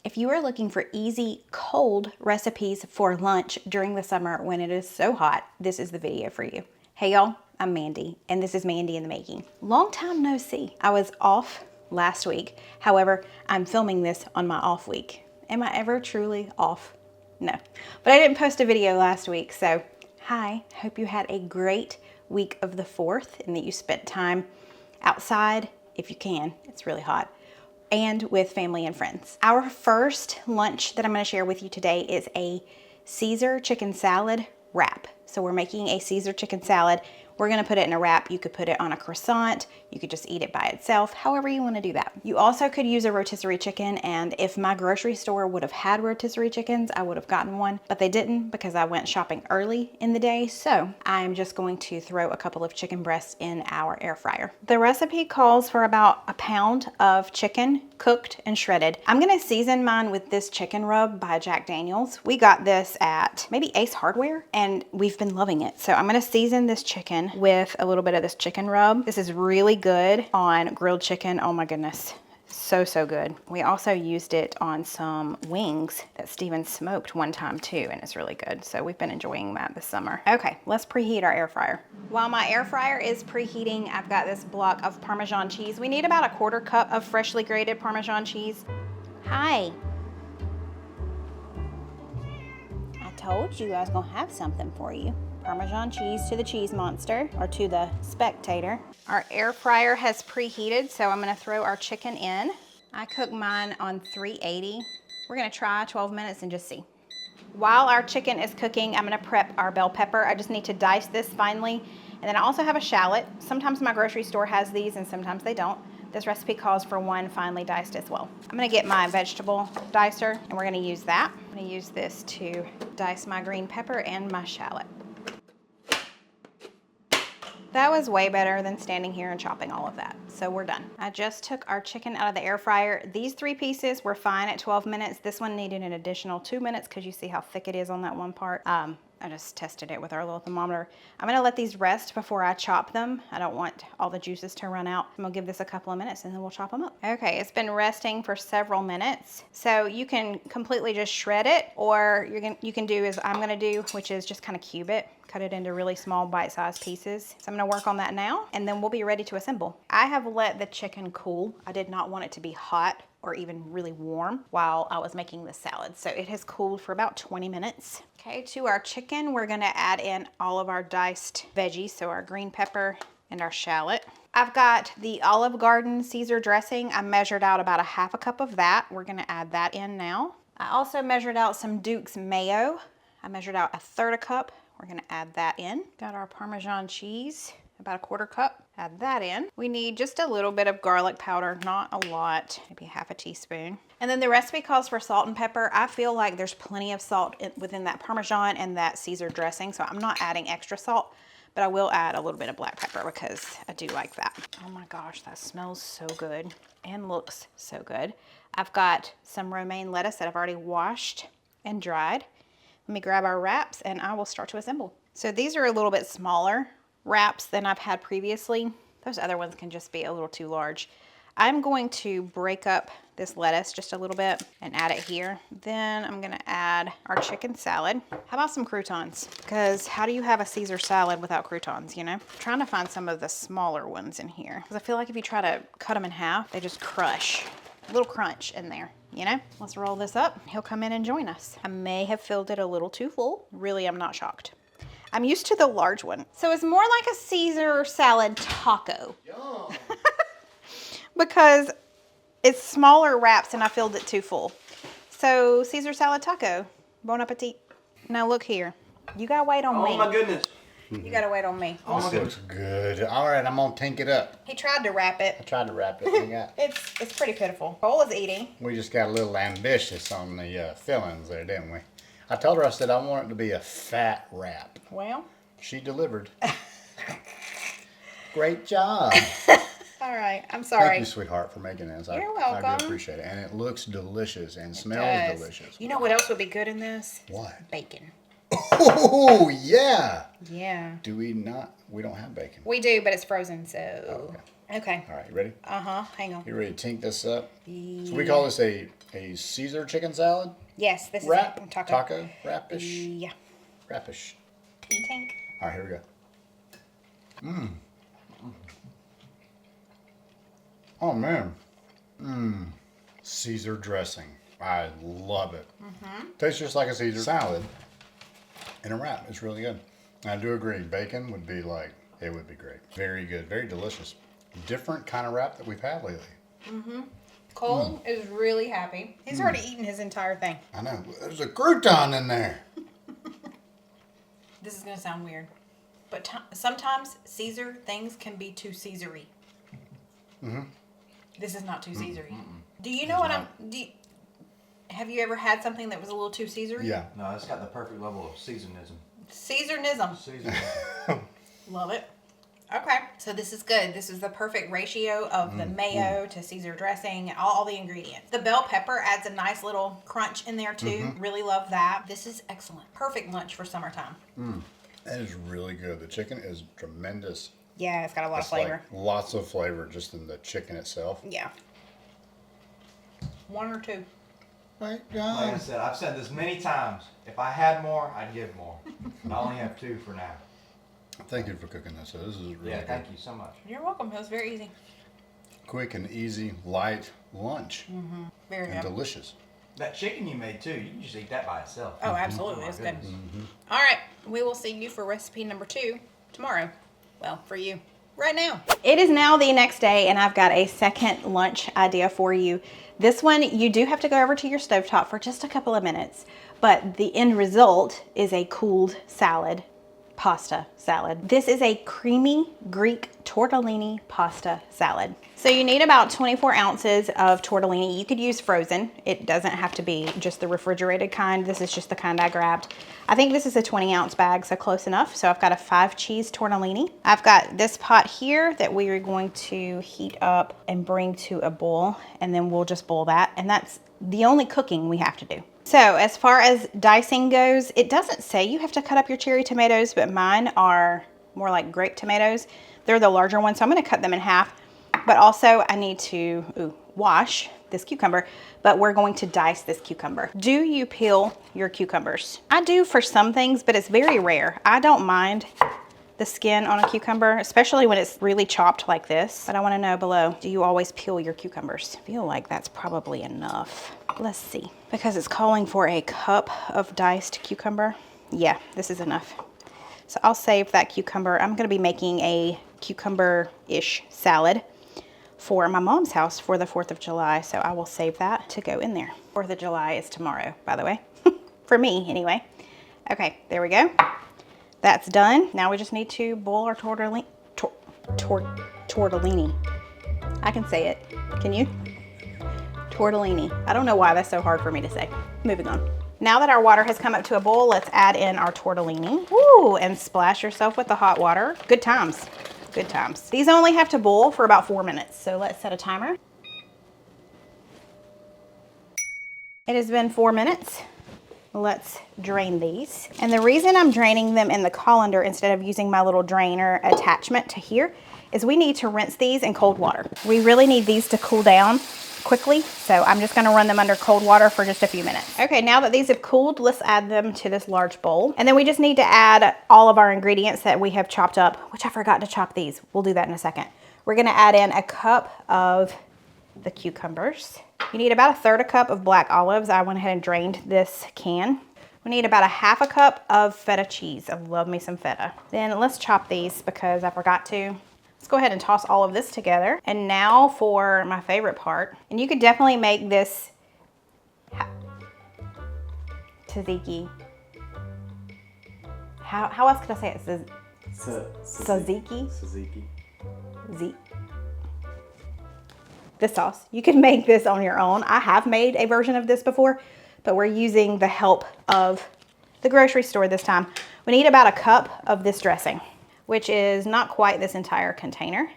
If you are looking for easy, cold recipes for lunch during the summer when it is so hot, this is the video for you. Hey y'all, I'm Mandy, and this is Mandy in the Making. Long time no see. I was off last week. However, I'm filming this on my off week. Am I ever truly off? No. But I didn't post a video last week, so hi. Hope you had a great week of the 4th and that you spent time outside, if you can. It's really hot. And with family and friends. Our first lunch that I'm going to share with you today is a Caesar chicken salad wrap. So we're making a Caesar chicken salad. We're going to put it in a wrap. You could put it on a croissant. You could just eat it by itself, however you want to do that. You also could use a rotisserie chicken, and if my grocery store would have had rotisserie chickens, I would have gotten one, but they didn't because I went shopping early in the day. So I'm just going to throw a couple of chicken breasts in our air fryer. The recipe calls for about a pound of chicken, cooked and shredded. I'm going to season mine with this chicken rub by Jack Daniels. We got this at maybe Ace Hardware, and we've been loving it. So I'm going to season this chicken with a little bit of this chicken rub. This is really good on grilled chicken. Oh my goodness. So good. We also used it on some wings that Steven smoked one time too, and it's really good. So we've been enjoying that this summer. Okay, let's preheat our air fryer. While my air fryer is preheating, I've got this block of Parmesan cheese. We need about a 1/4 cup of freshly grated Parmesan cheese. Hi. I told you I was gonna have something for you. Parmesan cheese to the cheese monster, or to the spectator. Our air fryer has preheated, so I'm gonna throw our chicken in. I cook mine on 380. We're gonna try 12 minutes and just see. While our chicken is cooking, I'm gonna prep our bell pepper. I just need to dice this finely. And then I also have a shallot. Sometimes my grocery store has these and sometimes they don't. This recipe calls for one finely diced as well. I'm gonna get my vegetable dicer and we're gonna use that. I'm gonna use this to dice my green pepper and my shallot. That was way better than standing here and chopping all of that. So we're done. I just took our chicken out of the air fryer. These 3 pieces were fine at 12 minutes. This one needed an additional 2 minutes because you see how thick it is on that one part. I just tested it with our little thermometer. I'm gonna let these rest before I chop them. I don't want all the juices to run out. I'm gonna give this a couple of minutes and then we'll chop them up. Okay, it's been resting for several minutes. So you can completely just shred it, or you can do as I'm gonna do, which is just kind of cube it. Cut it into really small bite-sized pieces. So I'm gonna work on that now and then we'll be ready to assemble. I have let the chicken cool. I did not want it to be hot or even really warm while I was making the salad. So it has cooled for about 20 minutes. Okay, to our chicken, we're gonna add in all of our diced veggies. So our green pepper and our shallot. I've got the Olive Garden Caesar dressing. I measured out about a 1/2 cup of that. We're gonna add that in now. I also measured out some Duke's mayo. I measured out 1/3 cup. We're gonna add that in. Got our Parmesan cheese, about a 1/4 cup. Add that in. We need just a little bit of garlic powder, not a lot, maybe 1/2 teaspoon. And then the recipe calls for salt and pepper. I feel like there's plenty of salt within that Parmesan and that Caesar dressing, so I'm not adding extra salt, but I will add a little bit of black pepper because I do like that. Oh my gosh, that smells so good and looks so good. I've got some romaine lettuce that I've already washed and dried. Let me grab our wraps and I will start to assemble. So these are a little bit smaller wraps than I've had previously. Those other ones can just be a little too large. I'm going to break up this lettuce just a little bit and add it here. Then I'm gonna add our chicken salad. How about some croutons? Because how do you have a Caesar salad without croutons, you know? I'm trying to find some of the smaller ones in here because I feel like if you try to cut them in half, they just crush. A little crunch in there. You know, let's roll this up. He'll come in and join us. I may have filled it a little too full. Really, I'm not shocked. I'm used to the large one. So it's more like a Caesar salad taco. Because it's smaller wraps and I filled it too full. So Caesar salad taco. Bon appetit. Now look here. You gotta wait on me. Oh my goodness. You gotta wait on me. This looks good. All right, I'm gonna tink it up. He tried to wrap it. I tried to wrap it. It's pretty pitiful. Cole is eating. We just got a little ambitious on the fillings there, didn't we? I told her, I said I want it to be a fat wrap. Well. She delivered. Great job. All right, I'm sorry. Thank you, sweetheart, for making this. You're I welcome. do appreciate it. And it looks delicious and smells delicious. You know what else would be good in this? What? Bacon. Oh, yeah. Yeah. Do we not? We don't have bacon. We do, but it's frozen, so. Okay. Okay. All right, you ready? Hang on. You ready to tink this up? So we call this a Caesar chicken salad? Yes, this Wrap? is a taco. Taco? Wrap-ish? Yeah. Wrap-ish. Tink. All right, here we go. Oh, man. Caesar dressing. I love it. Tastes just like a Caesar salad in a wrap. It's really good. I do agree. Bacon would be like, it would be great. Very good. Very delicious. Different kind of wrap that we've had lately. Cole is really happy. He's already eaten his entire thing. I know. There's a crouton in there. This is going to sound weird, but sometimes Caesar things can be too Caesar-y. This is not too Caesar-y. Do you know have you ever had something that was a little too Caesar-y? Yeah. No, it's got the perfect level of seasonism. Caesar-nism. Seasonism. Love it. Okay, so this is good. This is the perfect ratio of the mayo to Caesar dressing, all the ingredients. The bell pepper adds a nice little crunch in there too. Really love that. This is excellent. Perfect lunch for summertime. That is really good. The chicken is tremendous. Yeah, it's got a lot of flavor. Like lots of flavor just in the chicken itself. Yeah. One or two. Right, Like I said, I've said this many times. If I had more, I'd give more. I only have 2 for now. Thank you for cooking this. This is really Yeah, good. thank you so much. You're welcome. It was very easy. Quick and easy, light lunch. Very And good. delicious. That chicken you made too, you can just eat that by itself. Oh, absolutely. my It's good. goodness. All right. We will see you for recipe number 2 tomorrow. Well, for you. Right now. It is now the next day, and I've got a second lunch idea for you. This one, you do have to go over to your stovetop for just a couple of minutes, but the end result is a cooled salad, pasta salad. This is a creamy Greek tortellini pasta salad. So you need about 24 ounces of tortellini. You could use frozen. It doesn't have to be just the refrigerated kind. This is just the kind I grabbed. I think this is a 20-ounce bag, so close enough. So I've got a 5-cheese tortellini. I've got this pot here that we are going to heat up and bring to a boil, and then we'll just boil that. And that's the only cooking we have to do. So as far as dicing goes, it doesn't say you have to cut up your cherry tomatoes, but mine are more like grape tomatoes. They're the larger ones, so I'm gonna cut them in half. But also I need to wash this cucumber, but we're going to dice this cucumber. Do you peel your cucumbers? I do for some things, but it's very rare. I don't mind the skin on a cucumber, especially when it's really chopped like this. But I wanna know below, do you always peel your cucumbers? I feel like that's probably enough. Let's see, because it's calling for a cup of diced cucumber. Yeah, this is enough. So I'll save that cucumber. I'm gonna be making a cucumber-ish salad for my mom's house for the 4th of July. So I will save that to go in there. 4th of July is tomorrow, by the way, for me anyway. Okay, there we go. That's done. Now we just need to boil our tortellini. I can say it. Can you? Tortellini. I don't know why that's so hard for me to say. Moving on. Now that our water has come up to a boil, let's add in our tortellini. Woo! And splash yourself with the hot water. Good times. Good times. These only have to boil for about 4 minutes, so let's set a timer. It has been 4 minutes. Let's drain these. And the reason I'm draining them in the colander instead of using my little drainer attachment to here is we need to rinse these in cold water. We really need these to cool down quickly, so I'm just gonna run them under cold water for just a few minutes. Okay, now that these have cooled, let's add them to this large bowl. And then we just need to add all of our ingredients that we have chopped up, which I forgot to chop these. We'll do that in a second. We're gonna add in a cup of the cucumbers. You need about 1/3 cup of black olives. I went ahead and drained this can. We need about 1/2 cup of feta cheese. I love me some feta. Then let's chop these because I forgot to. Let's go ahead and toss all of this together. And now for my favorite part. And you could definitely make this tzatziki. How else could I say it? Tzatziki? Tzatziki. This sauce. You can make this on your own. I have made a version of this before, but we're using the help of the grocery store this time. We need about 1 cup of this dressing, which is not quite this entire container.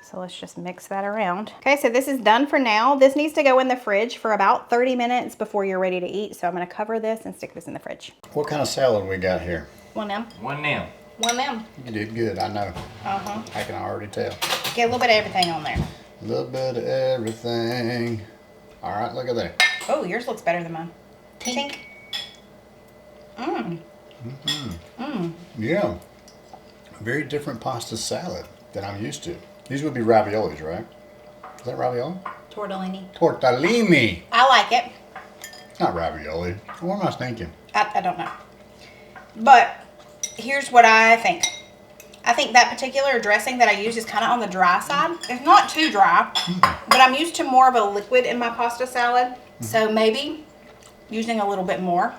So let's just mix that around. Okay, so this is done for now. This needs to go in the fridge for about 30 minutes before you're ready to eat. So I'm gonna cover this and stick this in the fridge. What kind of salad we got here? One them. One now. One them. You did good, I know. Uh-huh. I can already tell. Get a little bit of everything on there. A little bit of everything. All right, look at that. Oh, yours looks better than mine. Tink. Yeah. Very different pasta salad than I'm used to. These would be raviolis, right? Is that ravioli? Tortellini. Tortellini. I like it. Not ravioli. What am I thinking? I don't know. But here's what I think. I think that particular dressing that I use is kind of on the dry side. It's not too dry, but I'm used to more of a liquid in my pasta salad. So maybe using a little bit more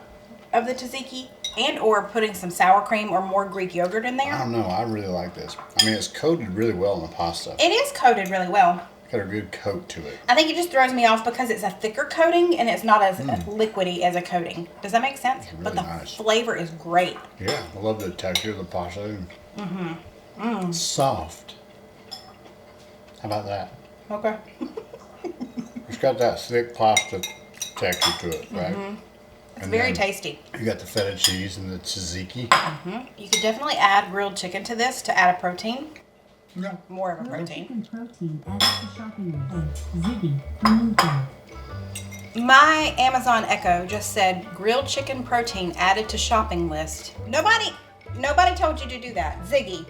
of the tzatziki and or putting some sour cream or more Greek yogurt in I there. don't know. I really like this. I mean, it's coated really well in the pasta. It is coated really well. Got a good coat to it. I think it just throws me off because it's a thicker coating and it's not as liquidy as a coating. Does that make sense? It's But really the nice. flavor is great. Yeah, I love the texture of the pasta. Soft. How about that? Okay. It's got that thick pasta texture to it, right? It's And very then tasty. You got the feta cheese and the tzatziki. You could definitely add grilled chicken to this to add a protein. Yeah. More of a protein. Chicken protein added to shopping list. Ziggy, remove them. My Amazon Echo just said grilled chicken protein added to shopping list. Nobody told you to do that. Ziggy.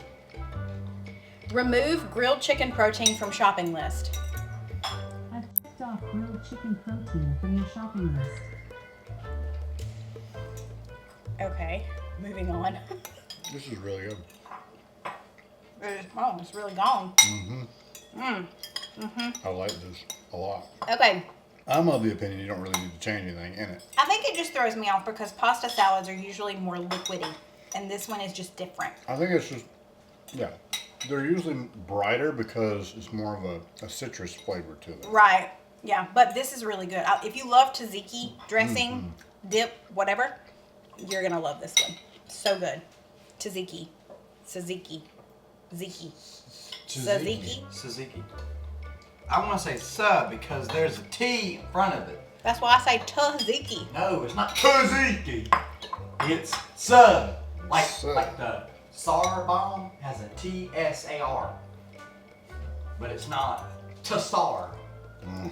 Remove grilled chicken protein from shopping list. I've ticked off grilled chicken protein from your shopping list. Okay, moving on. This is really good. Oh, it's really gone. I like this a lot. Okay, I'm of the opinion you don't really need to change anything in it. I think it just throws me off because pasta salads are usually more liquidy, and this one is just different. I think it's just, yeah. They're usually brighter because it's more of a citrus flavor to them. Right, yeah, but this is really good. If you love tzatziki dressing, dip, whatever, you're gonna love this one. So good. Tzatziki. Tzatziki. Ziki. Tzatziki. Tzatziki. I want to say sub because there's a T in front of it. That's why I say tzatziki. No, it's not tzatziki. It's sub. Like Sub. like the SAR bomb has a TSAR. But it's not TSAR.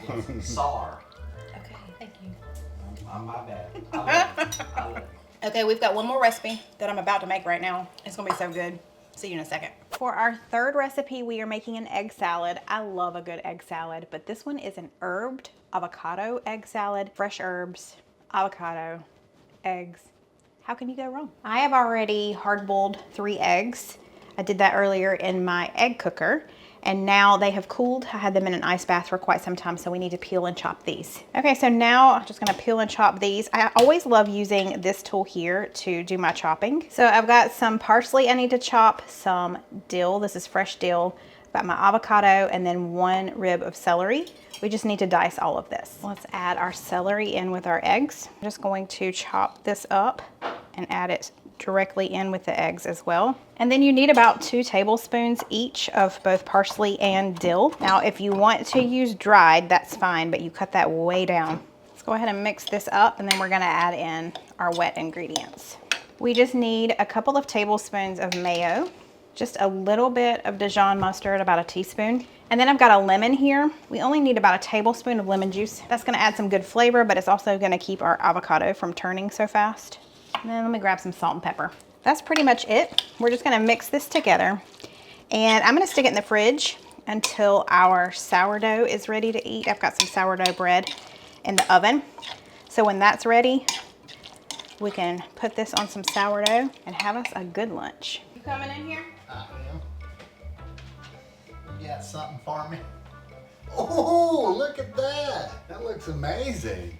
It's SAR. Okay, thank you. My bad. I love it. I love it. Okay, we've got one more recipe that I'm about to make right now. It's gonna be so good. See you in a second. For our third recipe, we are making an egg salad. I love a good egg salad, but this one is an herbed avocado egg salad. Fresh herbs, avocado, eggs. How can you go wrong? I have already hard-boiled 3 eggs. I did that earlier in my egg cooker. And now they have cooled. I had them in an ice bath for quite some time, so we need to peel and chop these. Okay, so now I'm just gonna peel and chop these. I always love using this tool here to do my chopping. So I've got some parsley I need to chop, some dill, this is fresh dill, I've got my avocado, and then 1 rib of celery. We just need to dice all of this. Let's add our celery in with our eggs. I'm just going to chop this up and add it directly in with the eggs as well. And then you need about 2 tablespoons each of both parsley and dill. Now, if you want to use dried, that's fine, but you cut that way down. Let's go ahead and mix this up, and then we're gonna add in our wet ingredients. We just need a couple of tablespoons of mayo, just a little bit of Dijon mustard, about a teaspoon. And then I've got a lemon here. We only need about a tablespoon of lemon juice. That's gonna add some good flavor, but it's also gonna keep our avocado from turning so fast. And then let me grab some salt and pepper. That's pretty much it. We're just gonna mix this together. And I'm gonna stick it in the fridge until our sourdough is ready to eat. I've got some sourdough bread in the oven. So when that's ready, we can put this on some sourdough and have us a good lunch. You coming in here? I am. You got something for me? Oh, look at that. That looks amazing.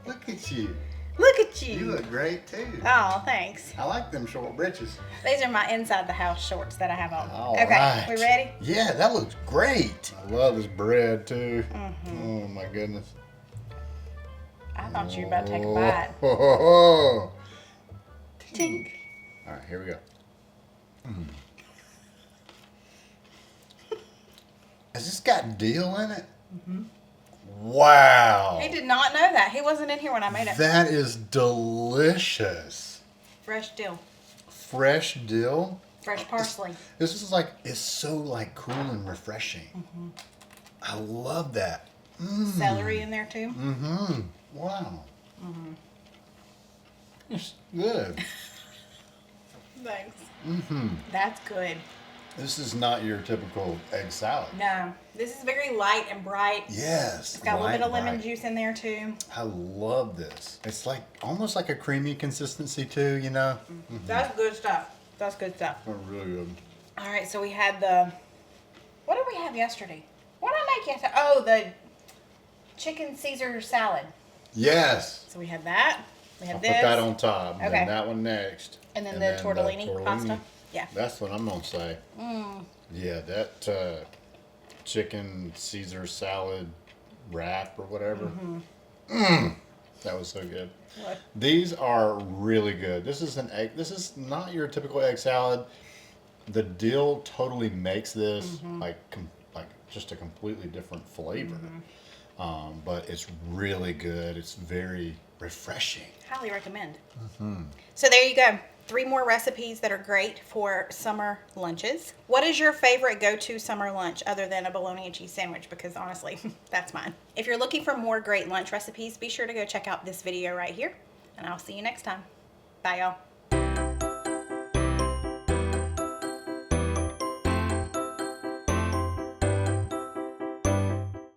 Look at you. Look at You you. look great too. Oh, thanks. I like them short britches. These are my inside the house shorts that I have on. All Okay, right. we ready? Yeah, that looks great. I love this bread too. Oh my goodness. I thought you were about to take a bite. Oh. Tink. All right, here we go. Has this got dill in it? Wow. He did not know that. He wasn't in here when I made it. That is delicious. Fresh dill. Fresh dill Fresh parsley. This is like, it's so like cool and refreshing. I love that. Celery in there too. Wow. It's good. Thanks. That's good. This is not your typical egg salad. No, this is very light and bright. Yes. It's got a little bit of lemon right. juice in there too. I love this. It's like almost like a creamy consistency too, you know? That's good stuff. That's good stuff. Oh, really good. All right, so we had the, what did we have yesterday? What did I make yesterday? Oh, the chicken Caesar salad. Yes. So we had that. We had I'll this. put that on top. Okay. Then that one next. And then the tortellini pasta. Yeah. That's what I'm going to say. Yeah, that chicken Caesar salad wrap or whatever. That was so good. What? These are really good. This is an egg. This is not your typical egg salad. The dill totally makes this like just a completely different flavor. But it's really good. It's very refreshing. Highly recommend. So there you go. 3 more recipes that are great for summer lunches. What is your favorite go-to summer lunch other than a bologna and cheese sandwich? Because honestly, that's mine. If you're looking for more great lunch recipes, be sure to go check out this video right here. And I'll see you next time. Bye, y'all.